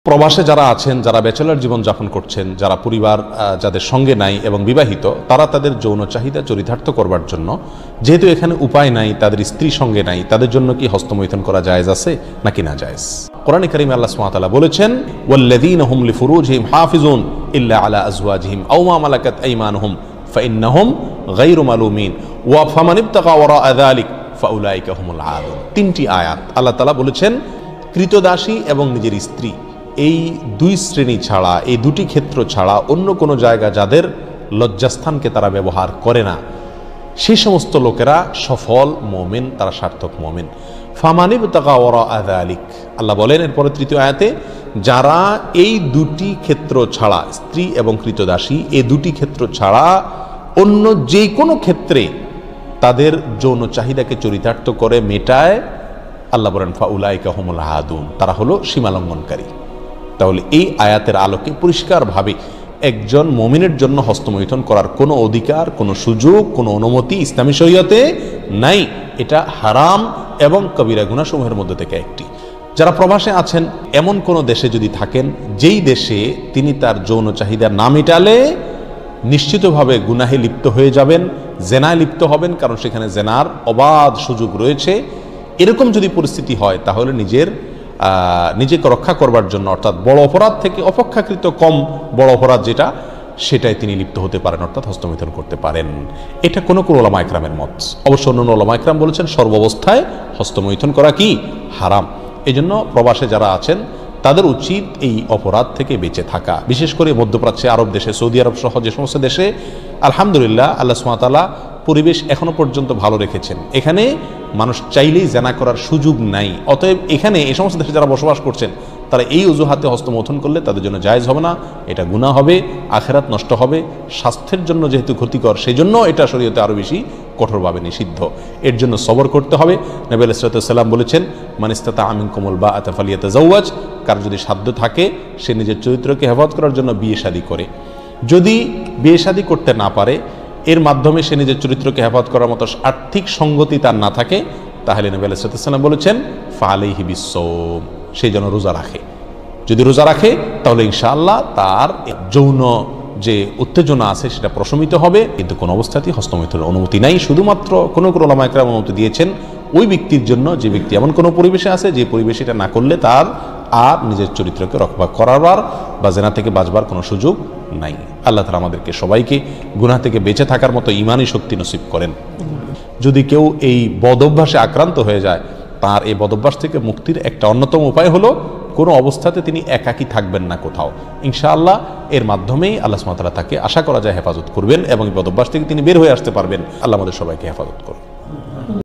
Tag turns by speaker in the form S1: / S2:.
S1: প্রবাসে যারা আছেন, যারা ব্যাচেলর জীবন যাপন করছেন, যারা পরিবার যাদের সঙ্গে নাই এবং বিবাহিত, তারা তাদের যৌন চাহিদা চরিতার্থ করবার জন্য, যেহেতু এখানে উপায় নাই, তাদের স্ত্রী সঙ্গে নাই, তাদের জন্য কি হস্তমৈথুন করা জায়েজ আছে নাকি না জায়েজ? কোরআনে কারীমে আল্লাহ সুবহানাহু ওয়া তাআলা বলেছেন, ওয়াল্লাযীনা হুম লিফুরুজিহিম হাফিজুন ইল্লা আলা আজওয়াজিহিম আও মা মালাকাত আইমানুহুম ফাইন্নাহুম গায়রু মালুমিন ওয়া ফামান ইবতাগা ওয়ারাআ যালিক ফাউলাইকা হুমুল আদুন। তিনটি আয়াত আল্লাহ তাআলা বলেছেন, কৃতদাসী এবং নিজের স্ত্রী, এই দুই শ্রেণী ছাড়া, এই দুটি ক্ষেত্র ছাড়া অন্য কোনো জায়গা যাদের লজ্জাস্থানকে তারা ব্যবহার করে না, সেই সমস্ত লোকেরা সফল মুমিন, তারা সার্থক মুমিন। ফামানিবতাগা ওয়ারাআ যালিক, আল্লাহ বলেন এরপরে তৃতীয় আয়াতে, যারা এই দুটি ক্ষেত্র ছাড়া, স্ত্রী এবং কৃতদাসী, এই দুটি ক্ষেত্র ছাড়া অন্য যে কোনো ক্ষেত্রে তাদের যৌন চাহিদাকে চরিতার্থ করে মেটায়, আল্লাহ বলেন ফাউলাইকা হুমুল আদুন, তারা হলো সীমালঙ্ঘনকারী। তাহলে এই আয়াতের আলোকে পরিষ্কারভাবে একজন মুমিনের জন্য হস্তমৈথুন করার কোনো অধিকার, কোনো সুযোগ, কোনো অনুমতি ইসলামী শরীয়তে নাই। এটা হারাম এবং কবিরা গুনাহসমূহের মধ্যে থেকে একটি। যারা প্রবাসে আছেন, এমন কোনো দেশে যদি থাকেন যেই দেশে তিনি তার যৌন চাহিদা না মেটালে নিশ্চিতভাবে গুনাহে লিপ্ত হয়ে যাবেন, জেনায় লিপ্ত হবেন, কারণ সেখানে জেনার অবাধ সুযোগ রয়েছে, এরকম যদি পরিস্থিতি হয় তাহলে নিজেকে রক্ষা করবার জন্য, অর্থাৎ বড় অপরাধ থেকে অপেক্ষাকৃত কম বড় অপরাধ যেটা, সেটাই তিনি লিপ্ত হতে পারেন, অর্থাৎ হস্তমৈথুন করতে পারেন। এটা কোনো ওলামা ইকরামের মত। অবশ্য অন্য ওলামা ইকরাম বলেছেন সর্বাবস্থায় হস্তমৈথুন করা কি হারাম। এই জন্য প্রবাসে যারা আছেন তাদের উচিত এই অপরাধ থেকে বেঁচে থাকা। বিশেষ করে মধ্যপ্রাচ্যে, আরব দেশে, সৌদি আরব সহ যে সমস্ত দেশে আলহামদুলিল্লাহ আল্লাহ সুবহানাহু ওয়া তাআলা পরিবেশ এখনো পর্যন্ত ভালো রেখেছেন, এখানে মানুষ চাইলেই জেনা করার সুযোগ নাই। অতএব এখানে এই সমস্ত দেশে যারা বসবাস করছেন তারা এই অজুহাতে হস্তমৈথুন করলে তাদের জন্য জায়েজ হবে না, এটা গুনাহ হবে, আখিরাত নষ্ট হবে, স্বাস্থ্যের জন্য যেহেতু ক্ষতিকর, সেই জন্য এটা শরীয়তে আরও বেশি কঠোরভাবে নিষিদ্ধ। এর জন্য সবর করতে হবে। নবী আলাইহিস সালাম বলেছেন, মান ইসতাতাআ মিনকুমুল বাআতা ফালিয়াতাযাওয়াজ, কার যদি সাধ্য থাকে সে নিজের চরিত্রকে হেফাজত করার জন্য বিয়ে শাদী করে। যদি বিয়ে শাদী করতে না পারে, এর মাধ্যমে সে নিজের চরিত্রকে হেফাজত করার মতো আর্থিক সঙ্গতি তার না থাকে, তাহলে নবী আলাইহিস সালাম বলেছেন ফালাইহি বিসসাওম, সেই জন্য রোজা রাখে। যদি রোজা রাখে তাহলে ইনশাআল্লাহ তার যৌন যে উত্তেজনা আছে সেটা প্রশমিত হবে। কিন্তু কোনো অবস্থাতেই হস্তমৈথুনের অনুমতি নাই। শুধুমাত্র কোনো ওলামা ইকরাম অনুমতি দিয়েছেন ওই ব্যক্তির জন্য যে ব্যক্তি এমন কোনো পরিবেশে আছে যে পরিবেশে এটা না করলে তার আর নিজের চরিত্রকে রক্ষা করাবার বা জেনা থেকে বাঁচবার কোনো সুযোগ নাই। আল্লাহ তাআলা আমাদেরকে সবাইকে গুনাহ থেকে বেঁচে থাকার মতো ঈমানি শক্তি নসিব করেন। যদি কেউ এই বদঅভ্যাসে আক্রান্ত হয়ে যায়, তার এই বদঅভ্যাস থেকে মুক্তির একটা অন্যতম উপায় হলো কোনো অবস্থাতে তিনি একাকী থাকবেন না কোথাও। ইনশাআল্লাহ এর মাধ্যমেই আল্লাহ সুবহানাহু ওয়া তাআলা তাকে আশা করা যায় হেফাজত করবেন এবং এই বদঅভ্যাস থেকে তিনি বের হয়ে আসতে পারবেন। আল্লাহ আমাদের সবাইকে হেফাজত করুন।